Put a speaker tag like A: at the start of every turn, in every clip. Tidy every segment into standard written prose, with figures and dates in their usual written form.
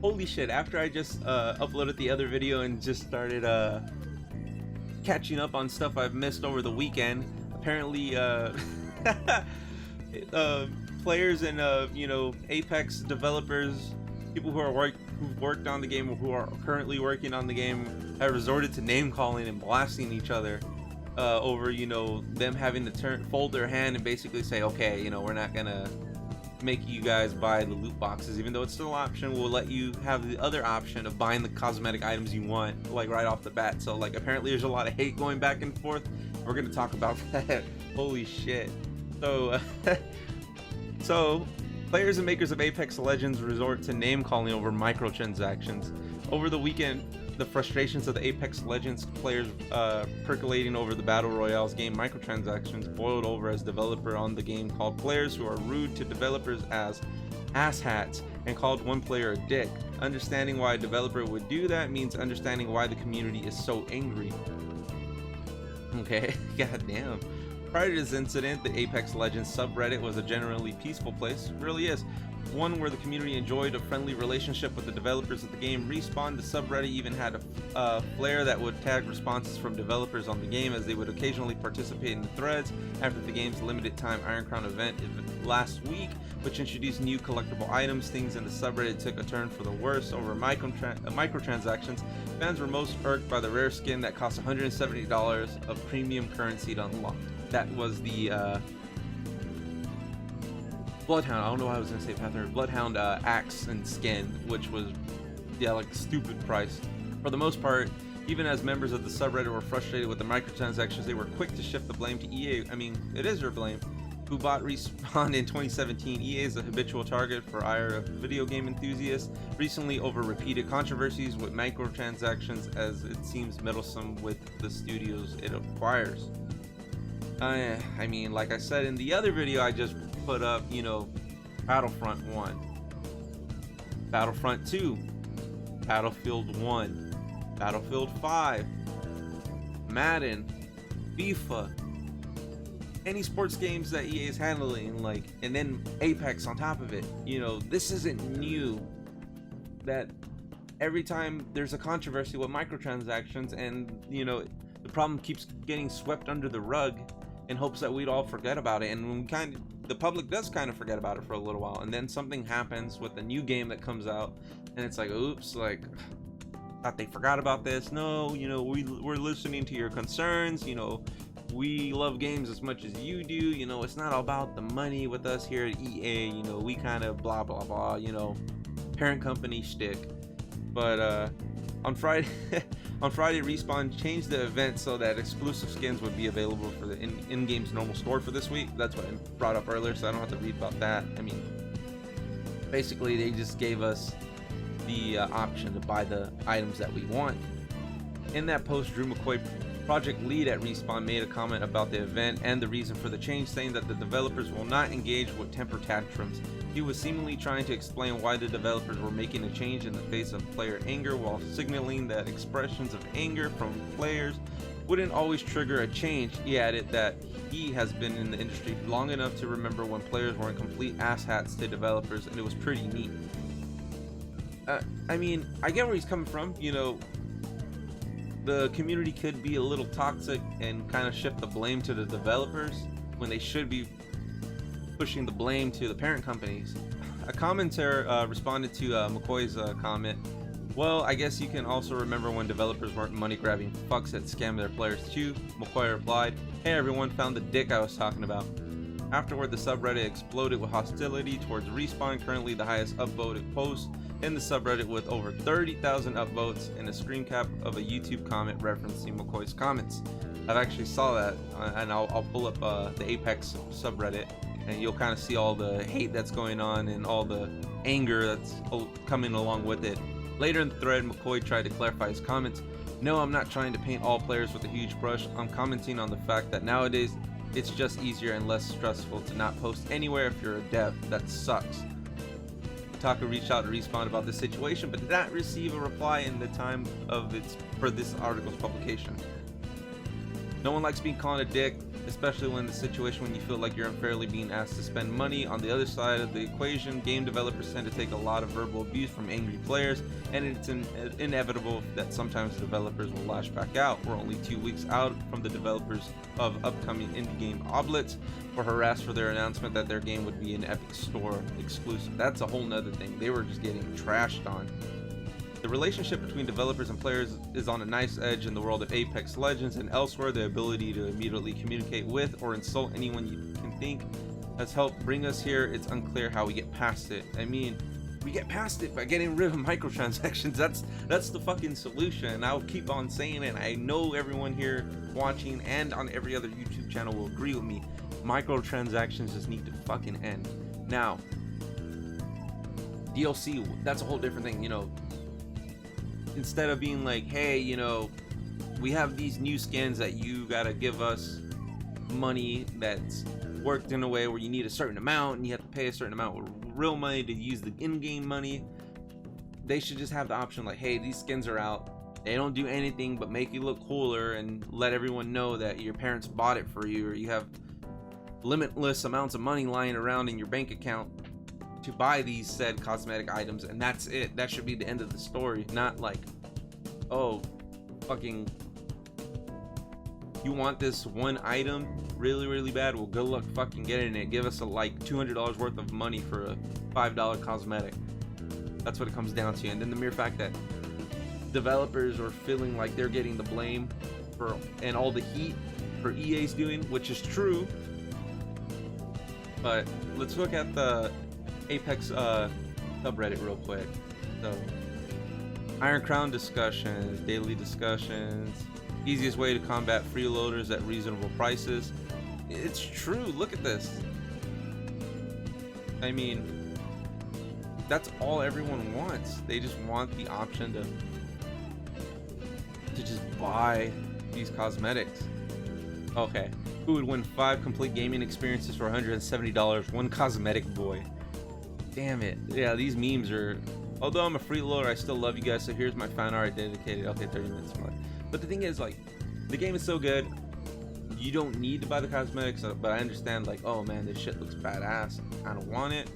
A: Holy shit, after I just uploaded the other video and just started catching up on stuff I've missed over the weekend, apparently players and you know, Apex developers, people who've worked on the game or who are currently working on the game, have resorted to name calling and blasting each other over, you know, them having to fold their hand and basically say, okay, you know, we're not gonna make you guys buy the loot boxes, even though it's still an option. We'll let you have the other option of buying the cosmetic items you want, like right off the bat. So like apparently there's a lot of hate going back and forth. We're gonna talk about that. Holy shit. So so players and makers of Apex Legends resort to name calling over microtransactions. Over the weekend, the frustrations of the Apex Legends players percolating over the Battle Royales game microtransactions boiled over as developer on the game called players who are rude to developers as asshats and called one player a dick. Understanding why a developer would do that means understanding why the community is so angry. Okay, goddamn. Prior to this incident, the Apex Legends subreddit was a generally peaceful place. It really is. One where the community enjoyed a friendly relationship with the developers of the game. Respawn, the subreddit, even had a flare that would tag responses from developers on the game, as they would occasionally participate in the threads after the game's limited time Iron Crown event last week, which introduced new collectible items. Things in the subreddit took a turn for the worse over microtransactions. Fans were most irked by the rare skin that cost $170 of premium currency to unlock. That was the Bloodhound. I don't know why I was gonna say Panther. Bloodhound axe and skin, which was, yeah, like stupid price. For the most part, even as members of the subreddit were frustrated with the microtransactions, they were quick to shift the blame to EA. I mean, it is their blame. Who bought Respawn in 2017? EA is a habitual target for ire of video game enthusiasts recently over repeated controversies with microtransactions, as it seems meddlesome with the studios it acquires. I mean, like I said in the other video I just put up, you know, Battlefront 1, Battlefront 2, Battlefield 1, Battlefield 5, Madden, FIFA, any sports games that EA is handling, like, and then Apex on top of it. You know, this isn't new, that every time there's a controversy with microtransactions, and you know, the problem keeps getting swept under the rug in hopes that we'd all forget about it. And when the public does kind of forget about it for a little while, and then something happens with a new game that comes out, and it's like, oops, like, thought they forgot about this. No, you know, we're listening to your concerns. You know, we love games as much as you do. You know, it's not about the money with us here at EA. You know, we kind of blah blah blah, you know, parent company shtick. But on Friday Respawn changed the event so that exclusive skins would be available for the in-game's normal store for this week. That's what I brought up earlier, so I don't have to read about that. I mean, basically they just gave us the option to buy the items that we want. In that post, Drew McCoy, project lead at Respawn, made a comment about the event and the reason for the change, saying that the developers will not engage with temper tantrums. He was seemingly trying to explain why the developers were making a change in the face of player anger, while signaling that expressions of anger from players wouldn't always trigger a change. He added that he has been in the industry long enough to remember when players were in complete asshats to developers, and it was pretty neat. I mean, I get where he's coming from. You know, the community could be a little toxic and kind of shift the blame to the developers when they should be pushing the blame to the parent companies. A commenter responded to McCoy's comment. Well, I guess you can also remember when developers weren't money-grabbing fucks that scammed their players too. McCoy replied, hey everyone, found the dick I was talking about. Afterward, the subreddit exploded with hostility towards Respawn, currently the highest upvoted post in the subreddit with over 30,000 upvotes, and a screen cap of a YouTube comment referencing McCoy's comments. I've actually saw that, and I'll pull up the Apex subreddit, and you'll kind of see all the hate that's going on and all the anger that's coming along with it. Later in the thread, McCoy tried to clarify his comments. No, I'm not trying to paint all players with a huge brush. I'm commenting on the fact that nowadays it's just easier and less stressful to not post anywhere if you're a dev. That sucks. Kotaku reached out to Respawn about this situation, but did not receive a reply in the time of for this article's publication. No one likes being called a dick. especially when the situation when you feel like you're unfairly being asked to spend money. On the other side of the equation, game developers tend to take a lot of verbal abuse from angry players, and it's inevitable that sometimes developers will lash back out. We're only 2 weeks out from the developers of upcoming indie game Oblets were harassed for their announcement that their game would be an Epic Store exclusive. That's a whole nother thing. They were just getting trashed on. The relationship between developers and players is on a nice edge in the world of Apex Legends and elsewhere. The ability to immediately communicate with or insult anyone you can think has helped bring us here. It's unclear how we get past it. I mean, we get past it by getting rid of microtransactions. That's the fucking solution. I'll keep on saying it. I know everyone here watching and on every other YouTube channel will agree with me. Microtransactions just need to fucking end. Now, DLC, that's a whole different thing, you know. Instead of being like, hey, you know, we have these new skins that you gotta give us money that's worked in a way where you need a certain amount and you have to pay a certain amount of real money to use the in-game money. They should just have the option like, hey, these skins are out. They don't do anything but make you look cooler and let everyone know that your parents bought it for you, or you have limitless amounts of money lying around in your bank account to buy these said cosmetic items, and that's it. That should be the end of the story. Not like, oh, fucking, you want this one item really bad? Well, good luck fucking getting it. Give us like $200 worth of money for a $5 cosmetic. That's what it comes down to. And then the mere fact that developers are feeling like they're getting the blame for and all the heat for EA's doing, which is true. But let's look at the Apex subreddit real quick. So, Iron Crown discussions, daily discussions, easiest way to combat freeloaders at reasonable prices. It's true. Look at this. I mean, that's all everyone wants. They just want the option to just buy these cosmetics. Okay, who would win 5 complete gaming experiences for $170? One cosmetic boy. Damn it. Yeah, these memes are, although I'm a freeloader, I still love you guys, so here's my fan art dedicated. Okay, 30 minutes more. But the thing is, like, the game is so good, you don't need to buy the cosmetics, but I understand, like, oh man, this shit looks badass, I don't want it.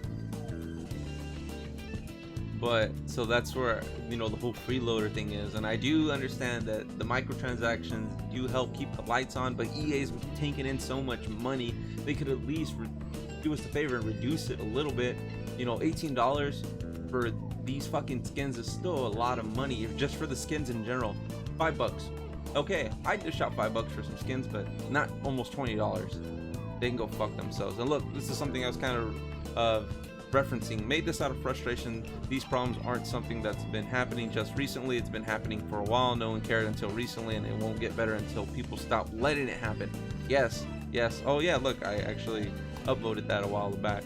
A: But so that's where, you know, the whole freeloader thing is. And I do understand that the microtransactions do help keep the lights on, but EA's taking in so much money, they could at least do us a favor and reduce it a little bit. You know, $18 for these fucking skins is still a lot of money, if just for the skins in general. $5. Okay, I just shot $5 for some skins, but not almost $20. They can go fuck themselves. And look, this is something I was kind of referencing. Made this out of frustration. These problems aren't something that's been happening just recently. It's been happening for a while. No one cared until recently, and it won't get better until people stop letting it happen. Yes. Oh yeah, look, I actually upvoted that a while back.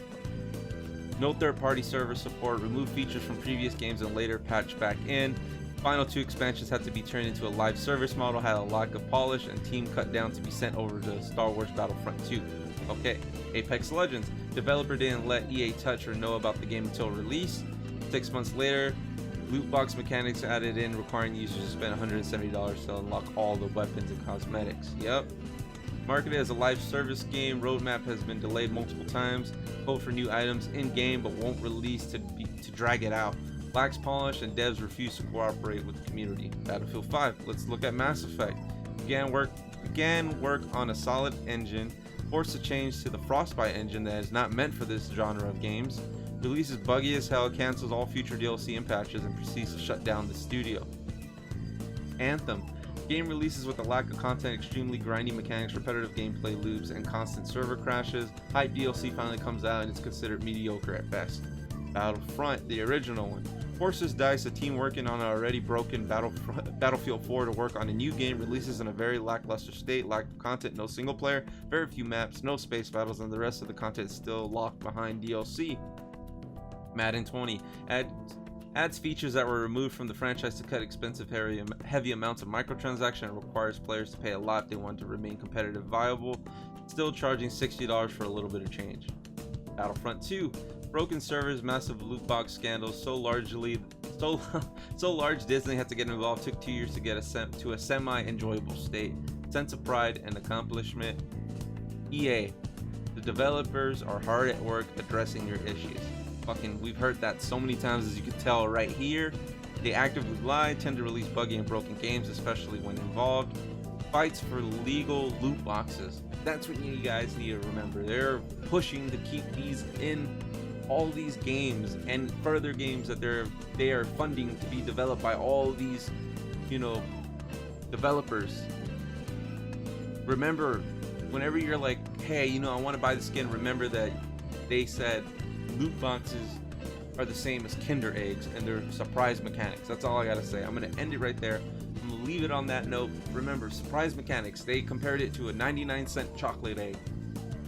A: No third-party server support. Remove features from previous games and later patch back in. Final 2 expansions had to be turned into a live service model, had a lack of polish, and team cut down to be sent over to Star Wars Battlefront 2. Okay, Apex Legends. Developer didn't let EA touch or know about the game until release. 6 months later, loot box mechanics added in, requiring users to spend $170 to unlock all the weapons and cosmetics. Yep. Marketed as a live service game, roadmap has been delayed multiple times. Hope for new items in game, but won't release to drag it out. Lacks polish and devs refuse to cooperate with the community. Battlefield 5. Let's look at Mass Effect. Began work on a solid engine, forced to change to the Frostbite engine that is not meant for this genre of games. Release is buggy as hell, cancels all future DLC and patches, and proceeds to shut down the studio. Anthem. Game releases with a lack of content, extremely grindy mechanics, repetitive gameplay loops, and constant server crashes. Hype DLC finally comes out and it's considered mediocre at best. Battlefront, the original one. Forces DICE, a team working on an already broken Battlefield 4 to work on a new game, releases in a very lackluster state, lack of content, no single player, very few maps, no space battles, and the rest of the content is still locked behind DLC. Madden 20 adds features that were removed from the franchise to cut expensive, heavy amounts of microtransaction, and requires players to pay a lot if they want to remain competitive viable, still charging $60 for a little bit of change. Battlefront 2. Broken servers, massive loot box scandals, so large Disney had to get involved, took 2 years to get to a semi-enjoyable state. Sense of pride and accomplishment. EA, the developers are hard at work addressing your issues. Fucking, we've heard that so many times, as you can tell right here. They actively lie, tend to release buggy and broken games, especially when involved. Fights for legal loot boxes. That's what you guys need to remember. They're pushing to keep these in all these games and further games that they are funding to be developed by all these, developers. Remember, whenever you're like, hey, I want to buy the skin, remember that they said loot boxes are the same as Kinder eggs and they're surprise mechanics. That's all I gotta say. I'm gonna end it right there. I'm gonna leave it on that note. Remember, surprise mechanics. They compared it to a 99-cent chocolate egg.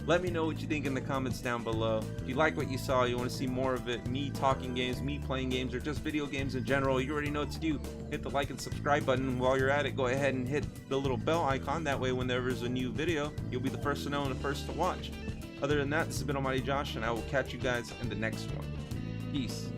A: Let me know what you think in the comments down below. If you like what you saw, you want to see more of it, me talking games, me playing games, or just video games in general, you already know what to do. Hit the like and subscribe button. And while you're at it, go ahead and hit the little bell icon. That way, whenever there's a new video, you'll be the first to know and the first to watch. Other than that, this has been Almighty Josh, and I will catch you guys in the next one. Peace.